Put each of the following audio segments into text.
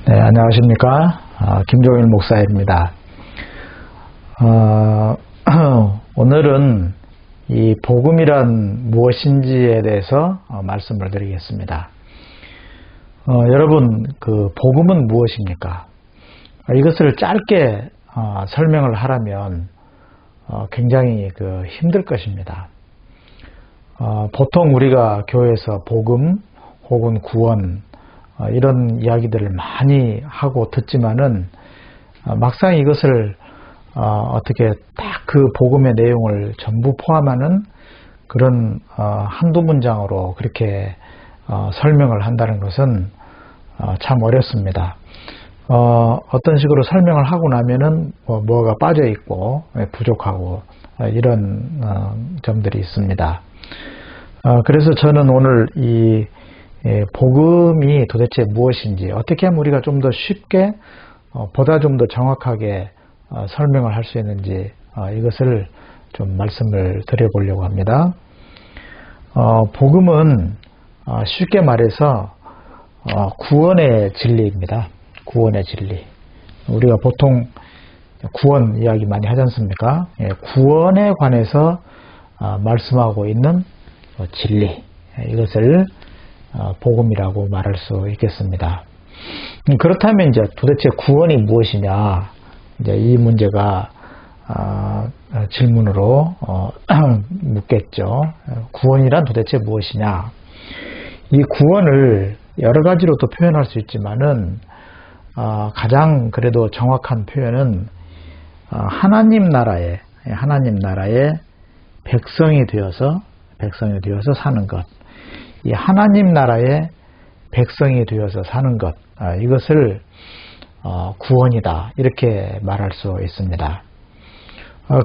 네, 안녕하십니까. 김종일 목사입니다. 오늘은 이 복음이란 무엇인지에 대해서 말씀을 드리겠습니다. 여러분, 그 복음은 무엇입니까? 이것을 짧게 설명을 하라면 굉장히 힘들 것입니다. 보통 우리가 교회에서 복음 혹은 구원 이런 이야기들을 많이 하고 듣지만은 막상 이것을 어떻게 딱 그 복음의 내용을 전부 포함하는 그런 한두 문장으로 그렇게 설명을 한다는 것은 참 어렵습니다. 어떤 식으로 설명을 하고 나면은 뭐가 빠져 있고 부족하고 이런 점들이 있습니다. 그래서 저는 오늘 이 복음이 도대체 무엇인지 어떻게 하면 우리가 좀 더 쉽게 보다 좀 더 정확하게 설명을 할 수 있는지 이것을 좀 말씀을 드려보려고 합니다. 복음은 쉽게 말해서 구원의 진리입니다. 구원의 진리. 우리가 보통 구원 이야기 많이 하지 않습니까? 구원에 관해서 말씀하고 있는 진리. 이것을 복음이라고 말할 수 있겠습니다. 그렇다면 이제 도대체 구원이 무엇이냐? 이제 이 문제가 질문으로 묻겠죠. 구원이란 도대체 무엇이냐? 이 구원을 여러 가지로 또 표현할 수 있지만은 가장 그래도 정확한 표현은 하나님 나라의 백성이 되어서 사는 것. 이 하나님 나라의 백성이 되어서 사는 것, 이것을 구원이다 이렇게 말할 수 있습니다.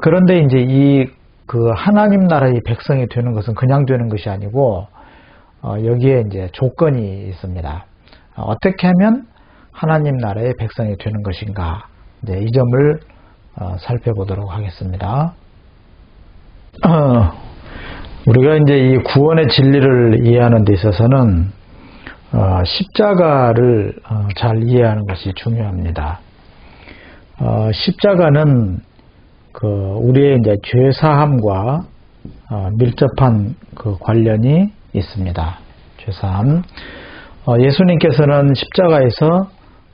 그런데 이제 이 그 하나님 나라의 백성이 되는 것은 그냥 되는 것이 아니고 여기에 이제 조건이 있습니다. 어떻게 하면 하나님 나라의 백성이 되는 것인가? 이제 이 점을 살펴보도록 하겠습니다. 우리가 이제 이 구원의 진리를 이해하는 데 있어서는 십자가를 잘 이해하는 것이 중요합니다. 십자가는 우리의 이제 죄 사함과 밀접한 관련이 있습니다. 죄 사함. 예수님께서는 십자가에서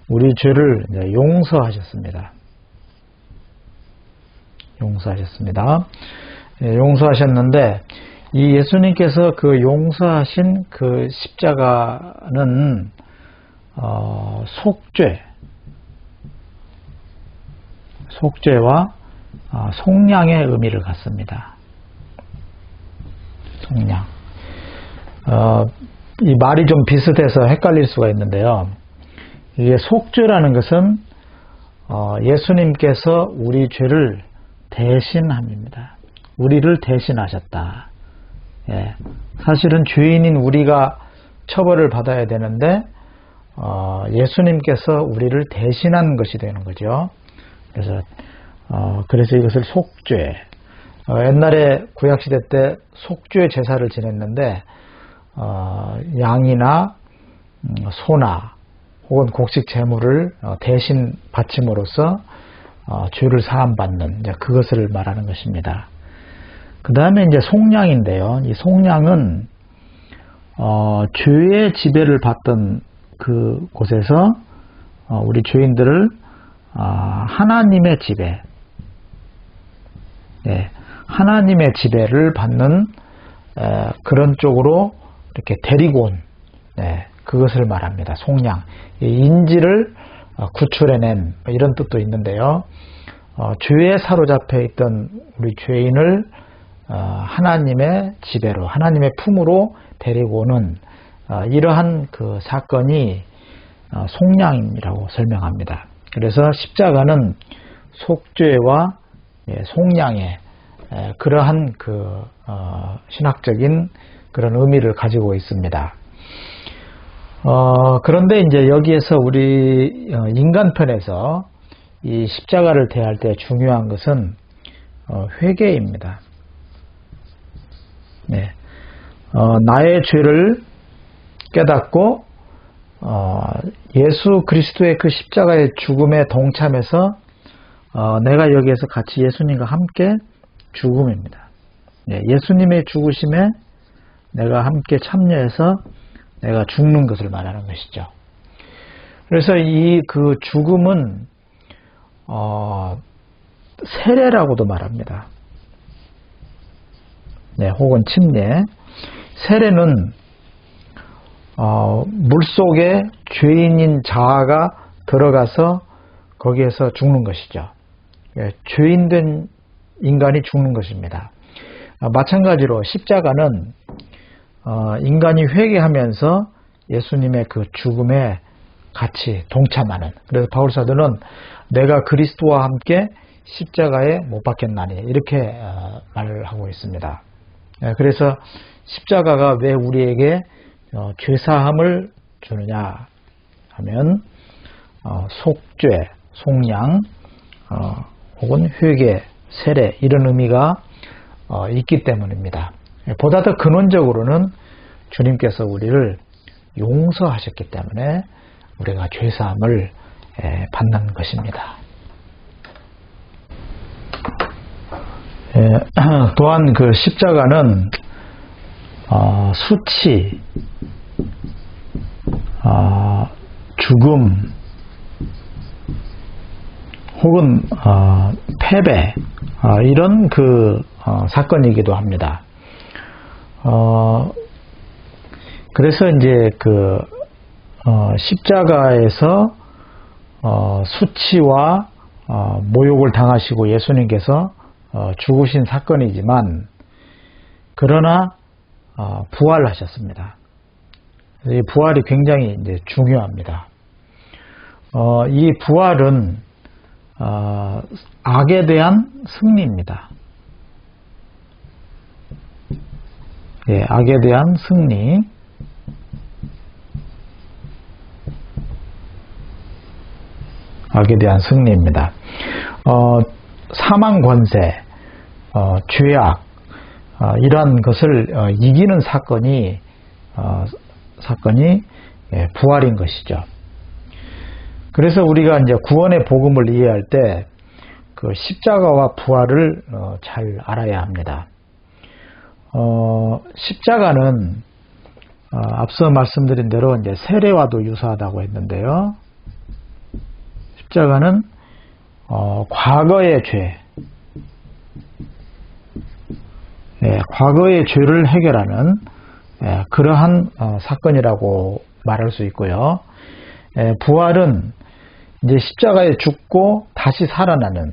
우리 죄를 용서하셨습니다. 용서하셨는데 이 예수님께서 그 용서하신 그 십자가는 속죄와 속량의 의미를 갖습니다. 속량. 이 말이 좀 비슷해서 헷갈릴 수가 있는데요. 이게 속죄라는 것은 예수님께서 우리 죄를 대신함입니다. 우리를 대신하셨다. 예, 사실은 죄인인 우리가 처벌을 받아야 되는데 예수님께서 우리를 대신한 것이 되는 거죠. 그래서 이것을 속죄. 옛날에 구약시대 때 속죄 제사를 지냈는데 양이나 소나 혹은 곡식 제물을 대신 바침으로써 죄를 사함받는 그것을 말하는 것입니다. 그 다음에 이제 속량인데요. 이 속량은 죄의 지배를 받던 그 곳에서 우리 죄인들을 하나님의 지배, 하나님의 지배를 받는 그런 쪽으로 이렇게 데리고 온 그것을 말합니다. 속량. 인지를 구출해낸 이런 뜻도 있는데요. 죄에 사로잡혀 있던 우리 죄인을 하나님의 지배로, 하나님의 품으로 데리고 오는 이러한 그 사건이 속량이라고 설명합니다. 그래서 십자가는 속죄와 속량의 그러한 그 신학적인 그런 의미를 가지고 있습니다. 그런데 이제 여기에서 우리 인간편에서 이 십자가를 대할 때 중요한 것은 회개입니다. 나의 죄를 깨닫고 예수 그리스도의 그 십자가의 죽음에 동참해서 내가 여기에서 같이 예수님과 함께 죽음입니다. 예수님의 죽으심에 내가 함께 참여해서 내가 죽는 것을 말하는 것이죠. 그래서 이 그 죽음은 세례라고도 말합니다. 혹은 침례. 세례는 물속에 죄인인 자아가 들어가서 거기에서 죽는 것이죠. 죄인된 인간이 죽는 것입니다. 마찬가지로 십자가는 인간이 회개하면서 예수님의 그 죽음에 같이 동참하는, 그래서 바울사도는 내가 그리스도와 함께 십자가에 못 박혔나니 이렇게 말을 하고 있습니다. 그래서 십자가가 왜 우리에게 죄사함을 주느냐 하면 속죄, 속량 혹은 회개, 세례 이런 의미가 있기 때문입니다. 보다 더 근원적으로는 주님께서 우리를 용서하셨기 때문에 우리가 죄사함을 받는 것입니다. 또한 그 십자가는 수치, 죽음 혹은 패배 이런 그 사건이기도 합니다. 그래서 이제 그 십자가에서 수치와 모욕을 당하시고 예수님께서 죽으신 사건이지만 그러나 부활하셨습니다. 이 부활이 굉장히 이제 중요합니다. 이 부활은 악에 대한 승리입니다. 악에 대한 승리. 악에 대한 승리입니다. 사망 권세, 죄악, 이러한 것을 이기는 사건이 부활인 것이죠. 그래서 우리가 이제 구원의 복음을 이해할 때 그 십자가와 부활을 잘 알아야 합니다. 십자가는 앞서 말씀드린 대로 이제 세례와도 유사하다고 했는데요. 십자가는 과거의 죄, 과거의 죄를 해결하는 그러한 사건이라고 말할 수 있고요. 부활은 이제 십자가에 죽고 다시 살아나는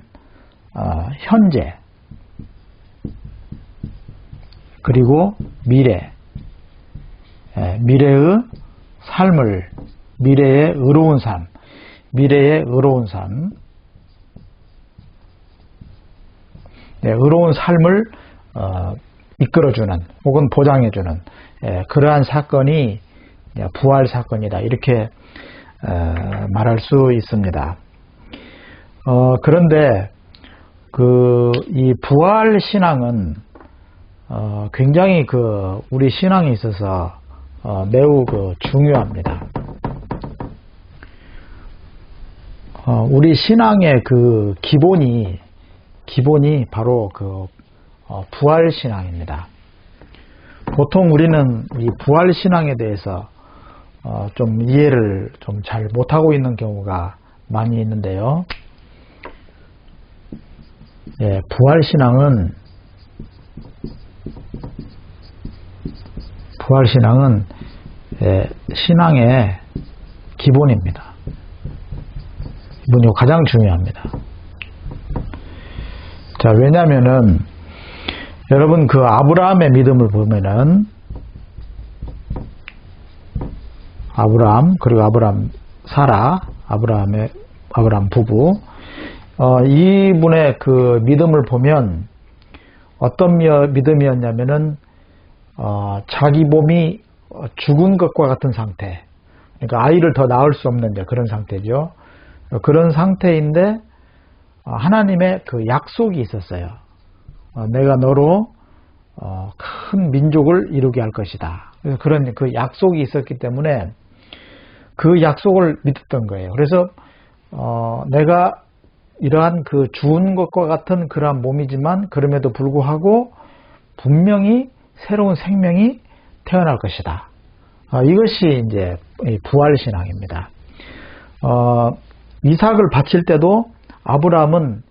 현재, 그리고 미래, 미래의 삶을, 미래의 의로운 삶, 미래의 의로운 삶, 의로운 삶을 이끌어주는 혹은 보장해주는 그러한 사건이 부활 사건이다, 이렇게 말할 수 있습니다. 그런데 이 부활 신앙은 굉장히 우리 신앙에 있어서 매우 중요합니다. 우리 신앙의 기본이 바로 부활 신앙입니다. 보통 우리는 이 부활 신앙에 대해서 좀 이해를 좀 잘 못하고 있는 경우가 많이 있는데요. 부활 신앙은 신앙의 기본입니다. 기본이 가장 중요합니다. 자, 왜냐면은 여러분 아브라함의 믿음을 보면은 그리고 사라, 아브라함 부부, 이분의 믿음을 보면 어떤 믿음이었냐면은 자기 몸이 죽은 것과 같은 상태, 그러니까 아이를 더 낳을 수 없는 그런 상태죠. 그런 상태인데 하나님의 약속이 있었어요. 내가 너로 큰 민족을 이루게 할 것이다. 그래서 그런 약속이 있었기 때문에 그 약속을 믿었던 거예요. 그래서 내가 이러한 그 죽은 것과 같은 그러한 몸이지만 그럼에도 불구하고 분명히 새로운 생명이 태어날 것이다. 이것이 이제 부활신앙입니다. 이삭을 바칠 때도 아브라함은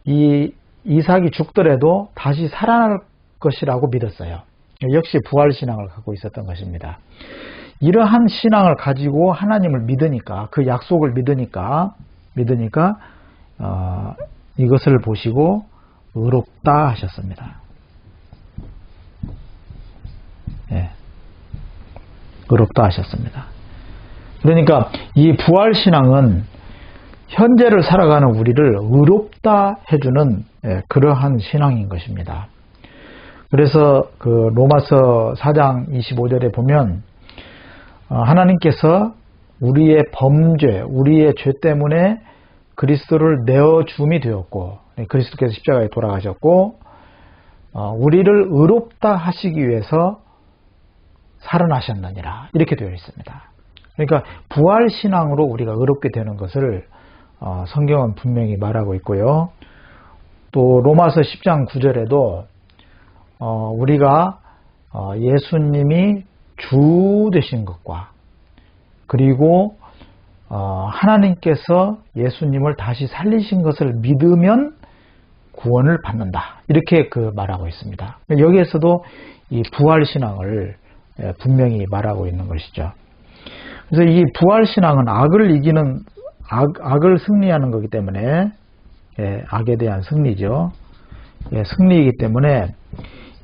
이 이삭이 죽더라도 다시 살아날 것이라고 믿었어요. 역시 부활신앙을 갖고 있었던 것입니다. 이러한 신앙을 가지고 하나님을 믿으니까, 그 약속을 믿으니까 이것을 보시고 의롭다 하셨습니다. 예, 의롭다 하셨습니다. 그러니까 이 부활신앙은 현재를 살아가는 우리를 의롭다 해주는 그러한 신앙인 것입니다. 그래서 그 로마서 4장 25절에 보면 하나님께서 우리의 범죄, 우리의 죄 때문에 그리스도를 내어줌이 되었고, 그리스도께서 십자가에 돌아가셨고, 우리를 의롭다 하시기 위해서 살아나셨느니라, 이렇게 되어 있습니다. 그러니까 부활신앙으로 우리가 의롭게 되는 것을 성경은 분명히 말하고 있고요. 또 로마서 10장 9절에도 우리가 예수님이 주 되신 것과 그리고 하나님께서 예수님을 다시 살리신 것을 믿으면 구원을 받는다, 이렇게 말하고 있습니다. 여기에서도 이 부활신앙을 분명히 말하고 있는 것이죠. 그래서 이 부활신앙은 악을 승리하는 거기 때문에, 악에 대한 승리죠. 승리이기 때문에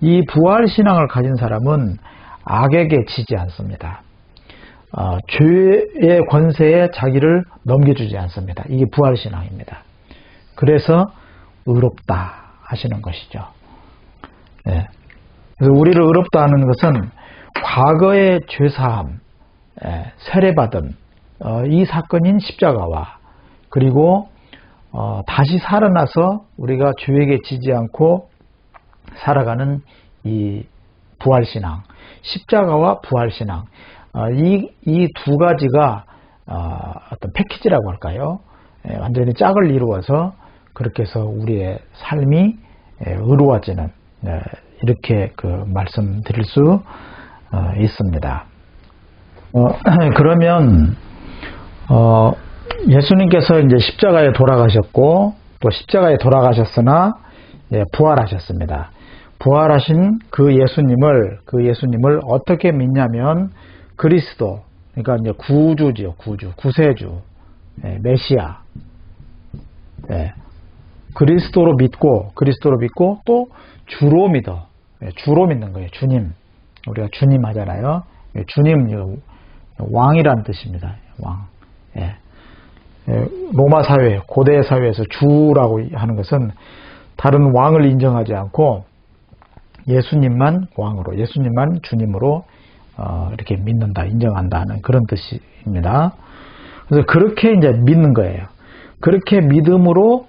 이 부활신앙을 가진 사람은 악에게 지지 않습니다. 죄의 권세에 자기를 넘겨주지 않습니다. 이게 부활신앙입니다. 그래서 의롭다 하시는 것이죠. 그래서 우리를 의롭다 하는 것은 과거의 죄사함, 세례받음, 이 사건인 십자가와 그리고 다시 살아나서 우리가 죄에게 지지 않고 살아가는 이 부활신앙, 십자가와 부활신앙, 이 두 가지가 어떤 패키지라고 할까요? 완전히 짝을 이루어서 그렇게 해서 우리의 삶이 의로워지는, 이렇게 말씀드릴 수 있습니다. 그러면 예수님께서 이제 십자가에 돌아가셨고 또 십자가에 돌아가셨으나 부활하셨습니다. 부활하신 그 예수님을 어떻게 믿냐면 그리스도, 그러니까 이제 구주지요, 구세주, 메시아, 그리스도로 믿고 또 주로 믿는 거예요. 주님, 우리가 주님 하잖아요. 주님, 왕이란 뜻입니다. 왕. 로마 사회, 고대 사회에서 주라고 하는 것은 다른 왕을 인정하지 않고 예수님만 왕으로, 예수님만 주님으로 이렇게 믿는다, 인정한다 하는 그런 뜻입니다. 그래서 그렇게 이제 믿는 거예요. 그렇게 믿음으로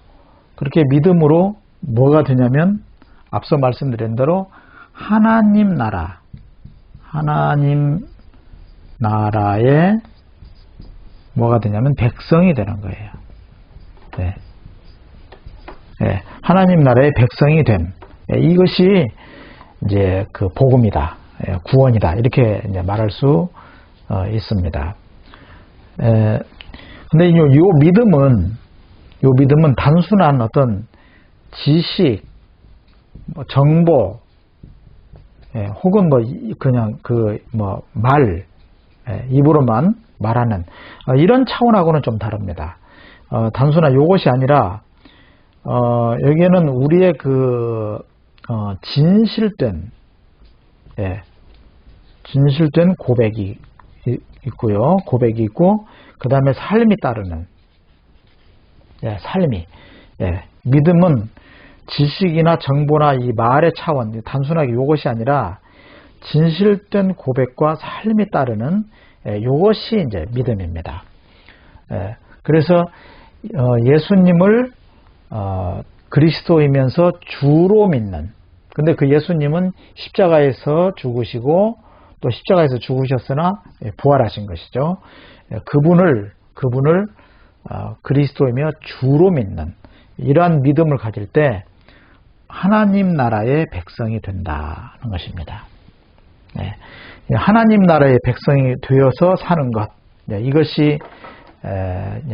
뭐가 되냐면 앞서 말씀드린 대로 하나님 나라의 뭐가 되냐면 백성이 되는 거예요. 하나님 나라의 백성이 됨. 이것이 이제 복음이다, 구원이다, 이렇게 이제 말할 수 있습니다. 근데 요 믿음은 단순한 어떤 지식, 정보, 혹은 그냥 말, 입으로만 말하는 이런 차원하고는 좀 다릅니다. 단순한 요것이 아니라 여기에는 우리의 진실된 고백이 있고요. 고백이 있고 그 다음에 삶이 따르는 삶이. 믿음은 지식이나 정보나 이 말의 차원, 단순하게 요것이 아니라 진실된 고백과 삶이 따르는 요것이 이제 믿음입니다. 그래서 예수님을 그리스도이면서 주로 믿는, 근데 그 예수님은 십자가에서 죽으시고 또 십자가에서 죽으셨으나 부활하신 것이죠. 그분을 그리스도이며 주로 믿는 이러한 믿음을 가질 때 하나님 나라의 백성이 된다는 것입니다. 하나님 나라의 백성이 되어서 사는 것, 이것이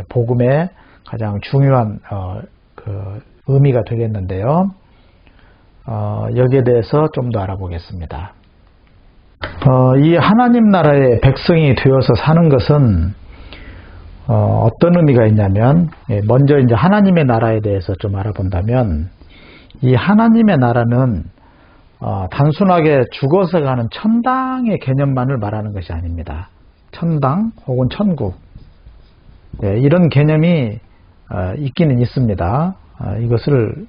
복음의 가장 중요한 의미가 되겠는데요. 여기에 대해서 좀 더 알아보겠습니다. 이 하나님 나라의 백성이 되어서 사는 것은 어떤 의미가 있냐면, 먼저 이제 하나님의 나라에 대해서 좀 알아본다면, 이 하나님의 나라는 단순하게 죽어서 가는 천당의 개념만을 말하는 것이 아닙니다. 천당 혹은 천국, 이런 개념이 있기는 있습니다. 이것을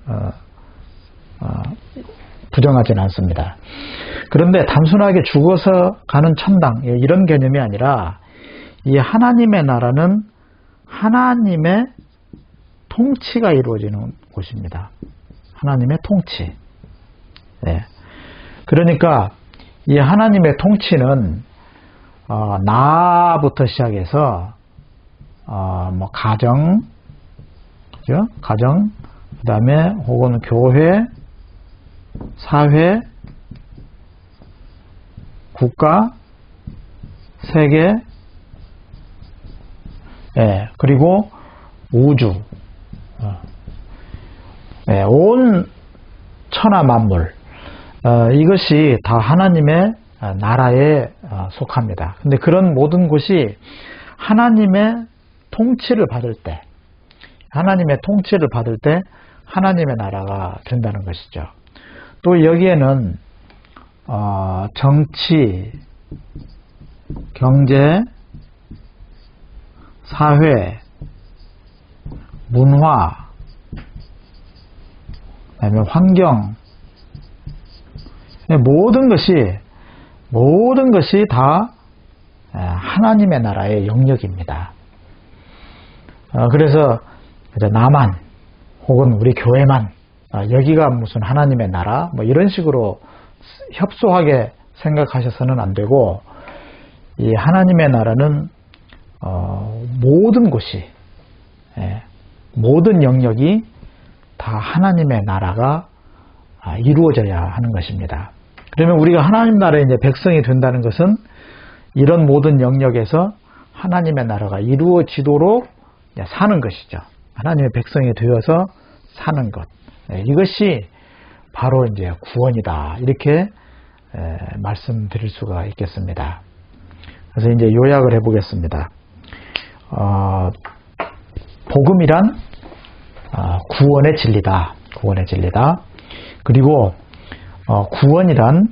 부정하지는 않습니다. 그런데 단순하게 죽어서 가는 천당, 이런 개념이 아니라 이 하나님의 나라는 하나님의 통치가 이루어지는 곳입니다. 하나님의 통치. 그러니까 이 하나님의 통치는 나부터 시작해서 뭐 가정, 그죠? 가정, 그다음에 혹은 교회, 사회, 국가, 세계, 그리고 우주, 온 천하 만물, 이것이 다 하나님의 나라에 속합니다. 근데 그런 모든 것이 하나님의 통치를 받을 때, 하나님의 통치를 받을 때 하나님의 나라가 된다는 것이죠. 또 여기에는 정치, 경제, 사회, 문화, 그다음에 환경, 모든 것이 다 하나님의 나라의 영역입니다. 그래서 나만 혹은 우리 교회만 여기가 무슨 하나님의 나라 뭐 이런 식으로 협소하게 생각하셔서는 안 되고, 이 하나님의 나라는 모든 곳이, 모든 영역이 다 하나님의 나라가 이루어져야 하는 것입니다. 그러면 우리가 하나님 나라의 이제 백성이 된다는 것은 이런 모든 영역에서 하나님의 나라가 이루어지도록 사는 것이죠. 하나님의 백성이 되어서 사는 것. 이것이 바로 이제 구원이다. 이렇게 말씀드릴 수가 있겠습니다. 그래서 이제 요약을 해보겠습니다. 복음이란 구원의 진리다. 구원의 진리다. 그리고 구원이란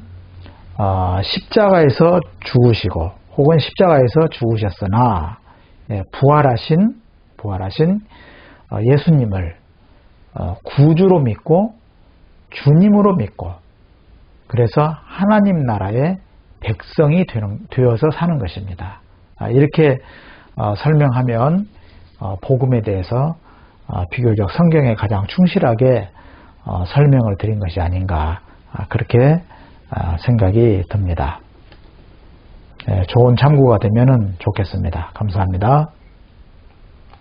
십자가에서 죽으시고 혹은 십자가에서 죽으셨으나 부활하신 예수님을 구주로 믿고 주님으로 믿고, 그래서 하나님 나라의 백성이 되어서 사는 것입니다. 이렇게 설명하면 복음에 대해서 비교적 성경에 가장 충실하게 설명을 드린 것이 아닌가, 그렇게 생각이 듭니다. 좋은 참고가 되면 좋겠습니다. 감사합니다.